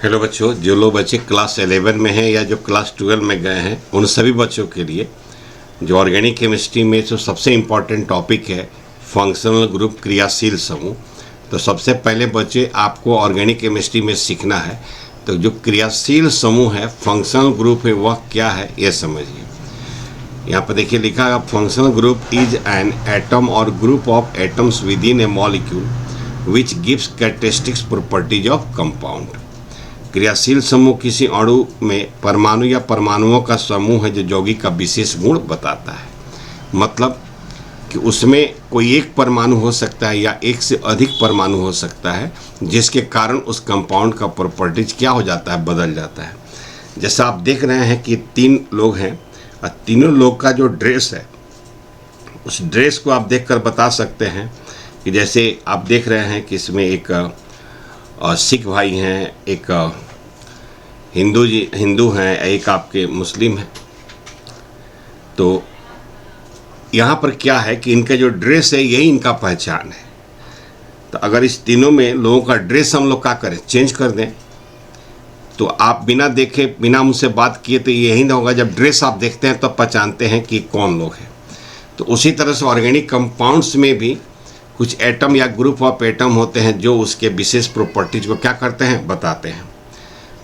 Hello बच्चों, जो लोग बच्चे क्लास 11 में हैं या जो क्लास 12 में गए हैं उन सभी बच्चों के लिए जो ऑर्गेनिक केमिस्ट्री में जो सबसे इम्पॉर्टेंट टॉपिक है फंक्शनल ग्रुप क्रियाशील समूह। तो सबसे पहले बच्चे आपको ऑर्गेनिक केमिस्ट्री में सीखना है। तो जो क्रियाशील समूह है फंक्शनल ग्रुप है वह क्या है ये समझिए। यहाँ पर देखिए लिखा है functional group is an atom और group of atoms within a molecule which gives characteristics properties of compound. क्रियाशील समूह किसी अणु में परमाणु या परमाणुओं का समूह है जो यौगिक का विशेष गुण बताता है। मतलब कि उसमें कोई एक परमाणु हो सकता है या एक से अधिक परमाणु हो सकता है जिसके कारण उस कंपाउंड का प्रॉपर्टीज क्या हो जाता है, बदल जाता है। जैसा आप देख रहे हैं कि तीन लोग हैं और तीनों लोग का जो ड्रेस है उस ड्रेस को आप देखकर बता सकते हैं कि जैसे आप देख रहे हैं कि इसमें एक सिख भाई हैं, एक हिंदू हैं, एक आपके मुस्लिम हैं। तो यहाँ पर क्या है कि इनका जो ड्रेस है यही इनका पहचान है। तो अगर इस तीनों में लोगों का ड्रेस हम लोग क्या करें, चेंज कर दें, तो आप बिना देखे बिना उनसे बात किए तो यही ना होगा। जब ड्रेस आप देखते हैं तो पहचानते हैं कि कौन लोग हैं। तो उसी तरह से ऑर्गेनिक कंपाउंड्स में भी कुछ एटम या ग्रुप ऑफ एटम होते हैं जो उसके विशेष प्रॉपर्टीज को क्या करते हैं, बताते हैं।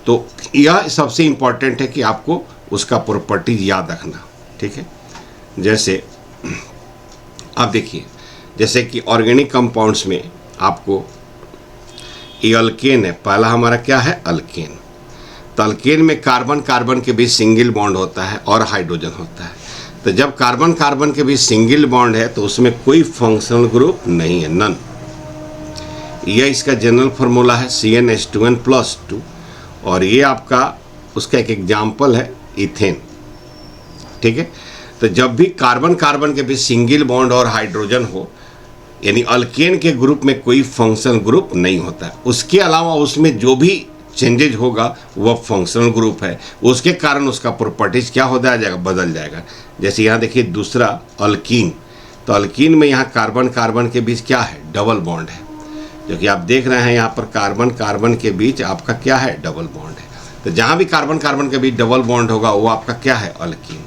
तो यह सबसे इम्पॉर्टेंट है कि आपको उसका प्रॉपर्टीज याद रखना, ठीक है। जैसे आप देखिए, जैसे कि ऑर्गेनिक कंपाउंड्स में आपको ये अल्केन है, पहला हमारा क्या है, अल्केन। तो अल्केन में कार्बन कार्बन के बीच सिंगल बॉन्ड होता है और हाइड्रोजन होता है। तो जब कार्बन कार्बन के बीच सिंगल बॉन्ड है तो उसमें कोई फंक्शनल ग्रुप नहीं है, नन। यह इसका जनरल फार्मूला है CnH2n+2 और ये आपका उसका एक एग्जाम्पल है इथेन, ठीक है। तो जब भी कार्बन कार्बन के बीच सिंगल बॉन्ड और हाइड्रोजन हो यानी अल्केन के ग्रुप में कोई फंक्शनल ग्रुप नहीं होता है। उसके अलावा उसमें जो भी चेंजेज होगा वह फंक्शनल ग्रुप है, उसके कारण उसका प्रॉपर्टीज क्या हो जाएगा, बदल जाएगा। जैसे यहाँ देखिए दूसरा अल्कीन। तो अल्कीन में यहाँ कार्बन कार्बन के बीच क्या है, डबल बॉन्ड है, जो कि आप देख रहे हैं यहाँ पर कार्बन कार्बन के बीच आपका क्या है, डबल बॉन्ड है। तो जहाँ भी कार्बन कार्बन के बीच डबल बॉन्ड होगा वो आपका क्या है, अल्कीन।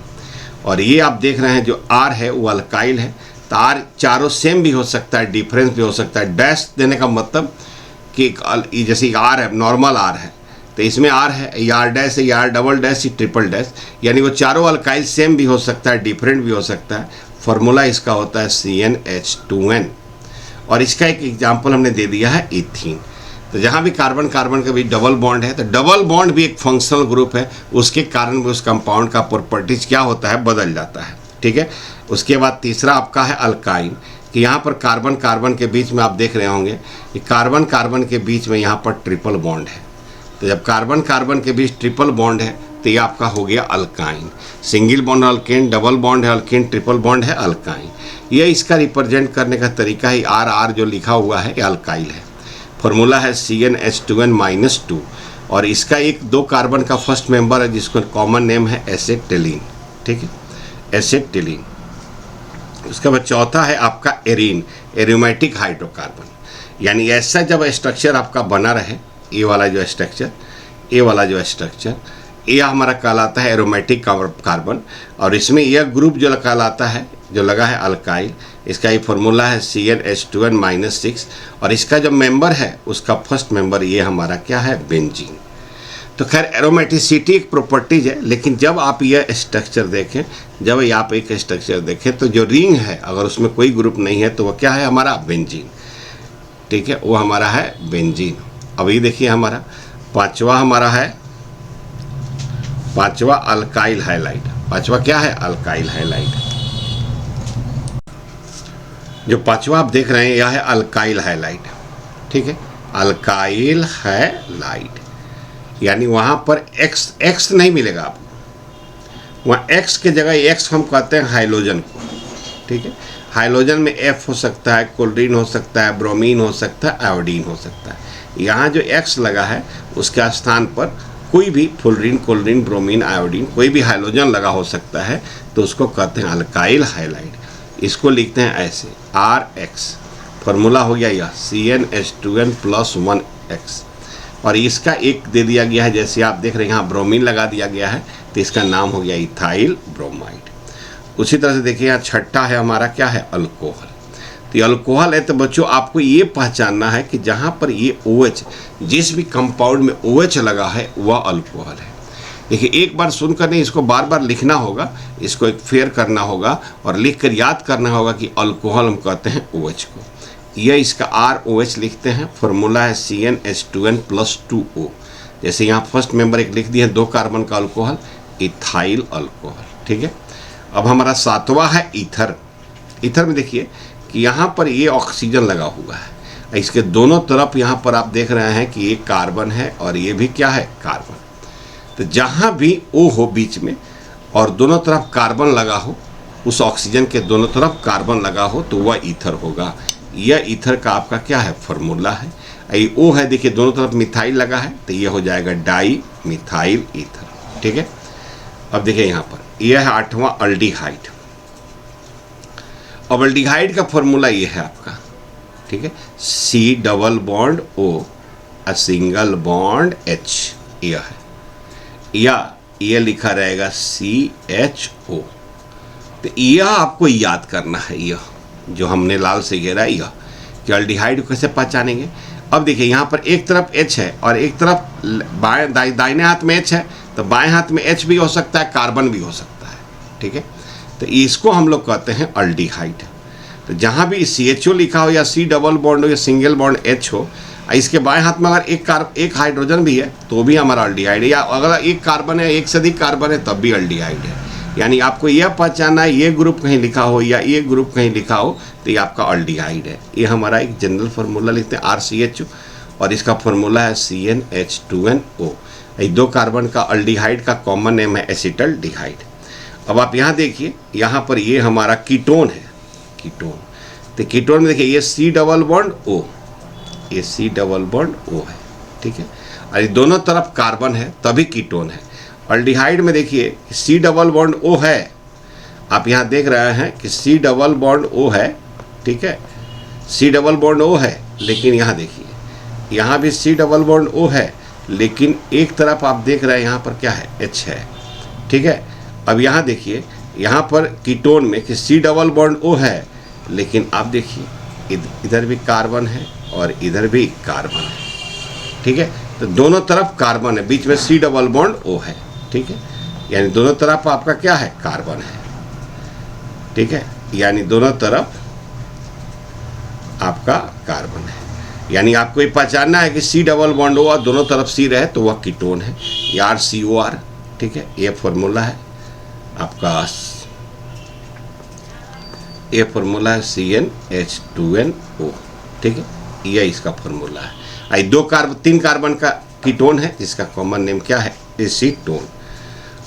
और ये आप देख रहे हैं जो आर है वो अल्काइल है। तो आर चारों सेम भी हो सकता है, डिफरेंस भी हो सकता है। डैश देने का मतलब कि जैसे आर है, नॉर्मल आर है, तो इसमें आर है, ये आर डैश है, ये आर डबल डैश, ये ट्रिपल डैश, यानी वो चारों अल्काइल सेम भी हो सकता है, डिफरेंट भी हो सकता है। फार्मूला इसका होता है CnH2n और इसका एक एग्जाम्पल हमने दे दिया है इथीन। तो जहाँ भी कार्बन कार्बन के बीच डबल बॉन्ड है तो डबल बॉन्ड भी एक फंक्शनल ग्रुप है, उसके कारण भी उस कंपाउंड का प्रॉपर्टीज क्या होता है, बदल जाता है, ठीक है। उसके बाद तीसरा आपका है अल्काइन, कि यहाँ पर कार्बन कार्बन के बीच में आप देख रहे होंगे कि कार्बन कार्बन के बीच में यहाँ पर ट्रिपल बॉन्ड है। तो जब कार्बन कार्बन के बीच ट्रिपल बॉन्ड है तो ये आपका हो गया alkyne. Single bond alkane, double bond है अल्केन, ट्रिपल बॉन्ड है अल्काइन। ये इसका रिप्रेजेंट करने का तरीका ही आर जो लिखा हुआ है ये अल्काइल है। फार्मूला है CnH2n-2 और इसका एक दो कार्बन का फर्स्ट मेंबर है जिसको कॉमन नेम है एसेटिलीन, ठीक है, एसेटिलीन। उसके बाद चौथा है आपका एरीन, एरोमेटिक हाइड्रोकार्बन। यानी ऐसा जब स्ट्रक्चर आपका बना रहे, ये वाला जो स्ट्रक्चर ये हमारा कहलाता है एरोमेटिक कार्बन। और इसमें यह ग्रुप जो कहलाता है, जो लगा है अल्काइल, इसका ये फार्मूला है CnH2n-6 और इसका जो मेंबर है उसका फर्स्ट मेंबर ये हमारा क्या है, बेंजीन। तो खैर एरोमेटिसिटी एक प्रॉपर्टीज है, लेकिन जब आप यह स्ट्रक्चर देखें, जब आप एक स्ट्रक्चर देखें तो जो रिंग है अगर उसमें कोई ग्रुप नहीं है तो वह क्या है, हमारा बेंजीन, ठीक है, वो हमारा है बेंजीन। अभी देखिए हमारा पांचवा हमारा है पांचवा अल्काइल हाइलाइट। पांचवा क्या है, अल्काइल हाइलाइट। जो पांचवा आप देख रहे हैं यह है अल्काइल हाइलाइट, ठीक है, अल्काइल हाइलाइट। यानी वहाँ पर एक्स नहीं मिलेगा आपको, वहाँ एक्स के जगह एक्स हम कहते हैं हाइड्रोजन को, ठीक है। हाइड्रोजन में F हो सकता है, क्लोरीन हो सकता है, ब्रोमीन हो सकता है, आयोडीन हो सकता है। यहाँ जो X लगा है उसके स्थान पर कोई भी फ्लोरीन, क्लोरीन, ब्रोमीन, आयोडीन कोई भी हाइड्रोजन लगा हो सकता है, तो उसको कहते हैं अल्काइल हाइलाइट। इसको लिखते हैं ऐसे RX, फार्मूला हो गया यह CnH2n+1x। और इसका एक दे दिया गया है, जैसे आप देख रहे हैं यहाँ ब्रोमीन लगा दिया गया है, तो इसका नाम हो गया इथाइल ब्रोमाइड। उसी तरह से देखिए यहाँ छठा है हमारा क्या है, अल्कोहल। तो ये अल्कोहल है, तो बच्चों आपको ये पहचानना है कि जहाँ पर ये OH, जिस भी कंपाउंड में OH लगा है वह अल्कोहल है। देखिए एक बार सुनकर नहीं, इसको बार बार लिखना होगा, इसको एक फेयर करना होगा और लिख कर याद करना होगा कि अल्कोहल हम कहते हैं OH को। यह इसका ROH लिखते हैं, फॉर्मूला है CnH2n+2O। जैसे यहाँ फर्स्ट मेंबर एक लिख दिया है 2 कार्बन का अल्कोहल, इथाइल अल्कोहल। ठीक है, अब हमारा 7वां है ईथर। ईथर में देखिए कि यहाँ पर ये ऑक्सीजन लगा हुआ है, इसके दोनों तरफ यहाँ पर आप देख रहे हैं कि ये कार्बन है और ये भी क्या है, कार्बन। तो जहाँ भी O हो बीच में और दोनों तरफ कार्बन लगा हो, उस ऑक्सीजन के दोनों तरफ कार्बन लगा हो, तो वह ईथर होगा। यह ईथर का आपका क्या है, फॉर्मूला है। ये O है, देखिए दोनों तरफ मिथाइल लगा है, तो ये हो जाएगा डाई मिथाइल ईथर। ठीक है, अब देखिए यहाँ पर यह है 8वां अल्डिहाइड। अब अल्डिहाइड का फॉर्मूला ये है आपका, ठीक है, C+O a single bond H, यह है, या यह लिखा रहेगा CHO। तो यह आपको याद करना है, यह जो हमने लाल से घेरा है, यह कि अल्डिहाइड को कैसे पहचानेंगे। अब देखिए यहाँ पर एक तरफ H है और एक तरफ दाहिने हाथ में H है, तो बाएं हाथ में H भी हो सकता है, कार्बन भी हो सकता है। ठीक है, तो इसको हम लोग कहते हैं अल्डिहाइड। तो जहाँ भी CHO लिखा हो या C डबल बॉन्ड हो या सिंगल बॉन्ड H हो, इसके बाएं हाथ में अगर एक हाइड्रोजन भी है तो भी हमारा अल्डिहाइड है, या अगर एक कार्बन है, एक से अधिक कार्बन है, तब भी अल्डिहाइड है। यानी आपको यह पहचानना है, ये ग्रुप कहीं लिखा हो या ये ग्रुप कहीं लिखा हो, तो ये आपका अल्डिहाइड है। ये हमारा एक जनरल फार्मूला लिखते हैं RCHO, और इसका फार्मूला है CnH2nO। ये 2 कार्बन का अल्डिहाइड का कॉमन नेम है एसिटल्डिहाइड। अब आप यहाँ देखिए, यहाँ पर ये हमारा कीटोन है, कीटोन। तो कीटोन में देखिए ये C+O, ये C+O है। ठीक है, और ये दोनों तरफ कार्बन है, तभी कीटोन है। अल्डिहाइड में देखिए C+O है, आप यहाँ देख रहे हैं कि C+O है। ठीक है, C+O है, लेकिन यहाँ देखिए यहाँ भी C+O है, लेकिन एक तरफ आप देख रहे हैं यहाँ पर क्या है, H है। ठीक है, अब यहाँ देखिए यहाँ पर कीटोन में कि C+O है, लेकिन आप देखिए इधर भी कार्बन है और इधर भी कार्बन है। ठीक है, तो दोनों तरफ कार्बन है, बीच में C+O है। ठीक है, यानी दोनों तरफ आपका क्या है, कार्बन है। ठीक है, यानी दोनों तरफ आपका कार्बन है। यानी आपको ये पहचानना है कि C+O और दोनों तरफ C रहे तो वह कीटोन है, या RCOR। ठीक है, ये फॉर्मूला है आपका, ये फॉर्मूला है CnH2nO। ठीक है, यह इसका फॉर्मूला है। 3 कार्बन का कीटोन है, जिसका कॉमन नेम क्या है, एसीटोन।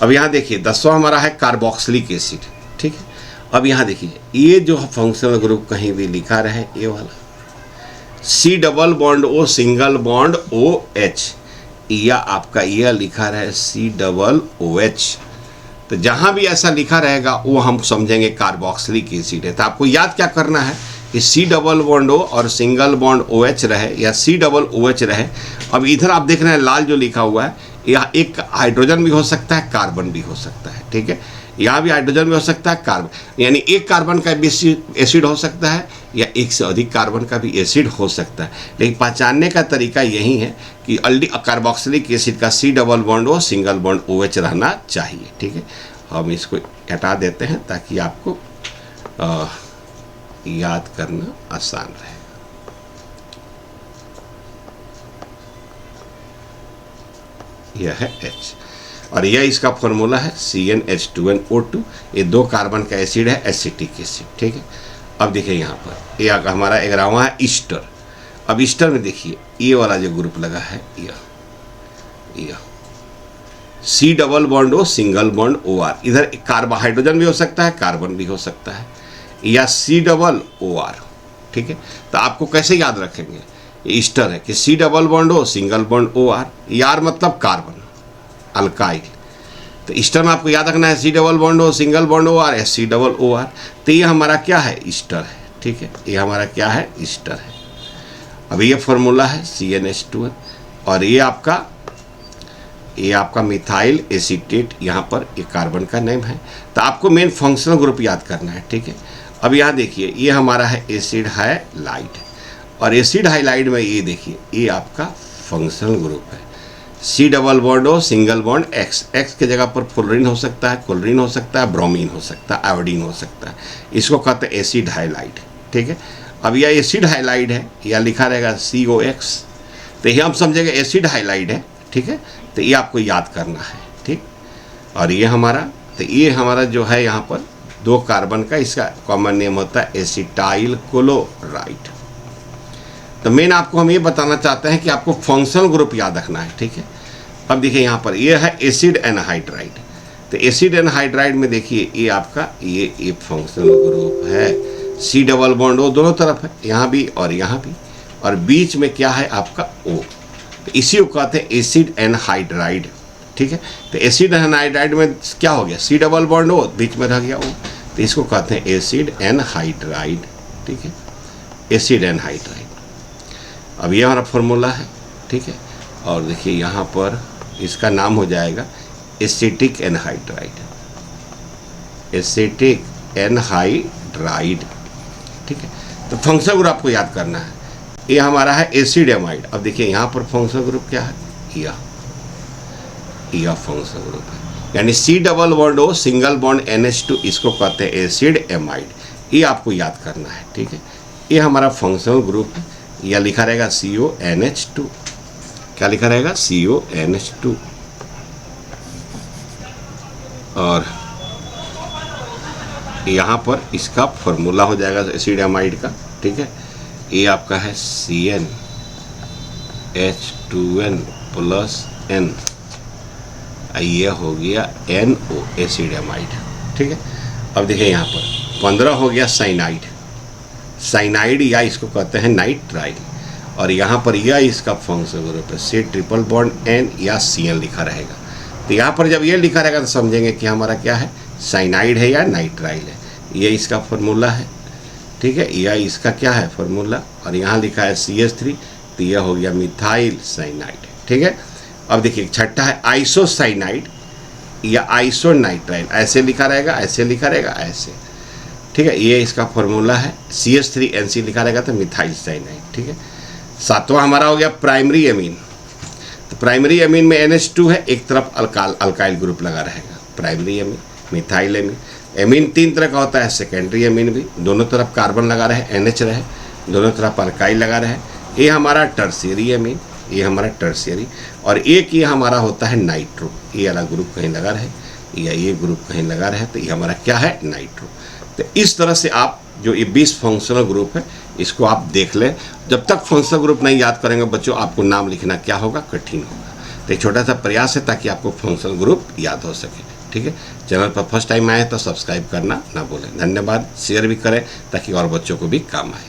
अब यहाँ देखिए 10वां हमारा है कार्बोक्सिलिक एसिड। ठीक है, अब यहाँ देखिए ये जो फंक्शनल ग्रुप कहीं भी लिखा रहे, ये वाला C+O सिंगल बॉन्ड OH, या आपका यह लिखा रहे COOH। तो जहाँ भी ऐसा लिखा रहेगा वो हम समझेंगे कार्बोक्सिलिक एसिड है। तो आपको याद क्या करना है कि C+O और सिंगल बॉन्ड OH रहे या COOH रहे। अब इधर आप देख रहे हैं लाल जो लिखा हुआ है, यह एक हाइड्रोजन भी हो सकता है, कार्बन भी हो सकता है। ठीक है, यहाँ भी हाइड्रोजन भी हो सकता है, कार्बन, यानी एक कार्बन का भी एसिड हो सकता है या एक से अधिक कार्बन का भी एसिड हो सकता है। लेकिन पहचानने का तरीका यही है कि कार्बोक्सिलिक एसिड का C+O सिंगल बॉन्ड OH रहना चाहिए। ठीक है, हम इसको हटा देते हैं ताकि आपको याद करना आसान रहे। यह है H, और यह इसका फॉर्मूला है CnH2nO2। ये 2 कार्बन का एसिड है, एसिटिक एसिड। ठीक है, अब देखिए यहाँ पर ये हमारा 11वां है ईस्टर। अब ईस्टर में देखिए ये वाला जो ग्रुप लगा है, यह C+O सिंगल बॉन्ड OR, इधर हाइड्रोजन भी हो सकता है, कार्बन भी हो सकता है, या C+OR। ठीक है, तो आपको कैसे याद रखेंगे, ईस्टर है कि C+O सिंगल बॉन्ड OR, यार मतलब कार्बन, अल्काइल। तो ईस्टर में आपको याद रखना है C+O single bond OR, COOR। तो ये हमारा क्या है, ईस्टर है। ठीक है, ये हमारा क्या है, ईस्टर है। अब ये फॉर्मूला है CnH2n। और ये आपका मिथाइल एसीटेट, यहाँ पर ये कार्बन का नेम है। तो आपको मेन फंक्शनल ग्रुप याद करना है, ठीक है। अब यहाँ देखिए ये हमारा है एसिड हाइलाइड, और एसिड हाइलाइड में ये देखिए ये आपका फंक्शनल ग्रुप है। C double bond O single bond X, X के जगह पर फ्लोरीन हो सकता है, क्लोरीन हो सकता है, ब्रोमीन हो सकता है, आयोडीन हो सकता है। इसको कहते हैं एसिड हाइलाइड, ठीक है। अब यह एसिड हाइलाइड है, या लिखा रहेगा COX, तो ये हम समझेंगे एसिड हाइलाइड है, ठीक है। तो ये आपको याद करना है, ठीक। और ये हमारा जो है यहाँ पर 2 कार्बन का इसका कॉमन नेम होता है एसिटाइल क्लोराइड। तो मेन आपको हम ये बताना चाहते हैं कि आपको फंक्शनल ग्रुप याद रखना है, ठीक है। अब देखिए यहाँ पर ये है एसिड एनहाइड्राइड। तो एसिड एनहाइड्राइड में देखिए ये आपका ये फंक्शनल ग्रुप है। C डबल बॉन्ड O दोनों तरफ है, यहाँ भी और यहाँ भी, और बीच में क्या है आपका O। तो इसी को कहते हैं एसिड एनहाइड्राइड, ठीक है। तो एसिड एनहाइड्राइड में क्या हो गया, C डबल बॉन्ड O, बीच में रह गया O, तो इसको कहते हैं एसिड एनहाइड्राइड, ठीक है, एसिड एनहाइड्राइड। अब ये हमारा फॉर्मूला है, ठीक है। और देखिए यहाँ पर इसका नाम हो जाएगा एसिटिक एनहाइड्राइड, एसिटिक एनहाइड्राइड, ठीक है। तो फंक्शनल ग्रुप आपको याद करना है। ये हमारा है एसिड एमाइड। अब देखिए यहाँ पर फंक्शनल ग्रुप क्या है, यह फंक्शनल ग्रुप है, यानी C double bond O single bond NH2, इसको कहते हैं एसिड एमाइड। ये आपको याद करना है, ठीक है। ये हमारा फंक्शनल ग्रुप है, या लिखा रहेगा CONH2। क्या लिखा रहेगा, CONH2। और यहाँ पर इसका फॉर्मूला हो जाएगा एसिड एमाइड का, ठीक है। ये आपका है CnH2n+n, ये हो गया NO, एसिड एमाइड, ठीक है। अब देखिए यहाँ पर 15 हो गया साइनाइड, या इसको कहते हैं नाइट्राइल। और यहाँ पर यह इसका फंक्शनल ग्रुप है, C ट्रिपल बॉन्ड N या Cn लिखा रहेगा। तो यहाँ पर जब ये लिखा रहेगा तो समझेंगे कि हमारा क्या है, साइनाइड है या नाइट्राइल है। ये इसका फॉर्मूला है, ठीक है, यह इसका क्या है फॉर्मूला। और यहाँ लिखा है CH3, तो यह हो गया मिथाइल साइनाइड, ठीक है। अब देखिए छठा है आइसोसाइनाइड या आइसोनाइट्राइल, ऐसे लिखा रहेगा, ऐसे लिखा रहेगा, ऐसे, ठीक है। ये इसका फॉर्मूला है CH3NC लिखा रहेगा, तो मिथाइल साइनाइड, ठीक है। सातवां हमारा हो गया प्राइमरी एमीन। तो प्राइमरी एमीन में NH2 है, एक तरफ अल्काइल ग्रुप लगा रहेगा, primary amine, methyl amine. Amine 3 तरह का होता है, सेकेंडरी एमीन भी, दोनों तरफ कार्बन लगा रहे, NH रहे, दोनों तरफ अल्काइल लगा रहे। ये हमारा टर्शियरी एमीन, ये हमारा टर्शियरी। और एक ये हमारा होता है नाइट्रो, ये वाला ग्रुप कहीं लगा रहे या ये ग्रुप कहीं लगा रहे, तो ये हमारा क्या है, नाइट्रो। तो इस तरह से आप जो ये 20 फंक्शनल ग्रुप है इसको आप देख लें। जब तक फंक्शनल ग्रुप नहीं याद करेंगे बच्चों, आपको नाम लिखना क्या होगा, कठिन होगा। तो एक छोटा सा प्रयास है ताकि आपको फंक्शनल ग्रुप याद हो सके, ठीक है। चैनल पर फर्स्ट टाइम आए तो सब्सक्राइब करना ना भूलें। धन्यवाद। शेयर भी करें ताकि और बच्चों को भी काम आए।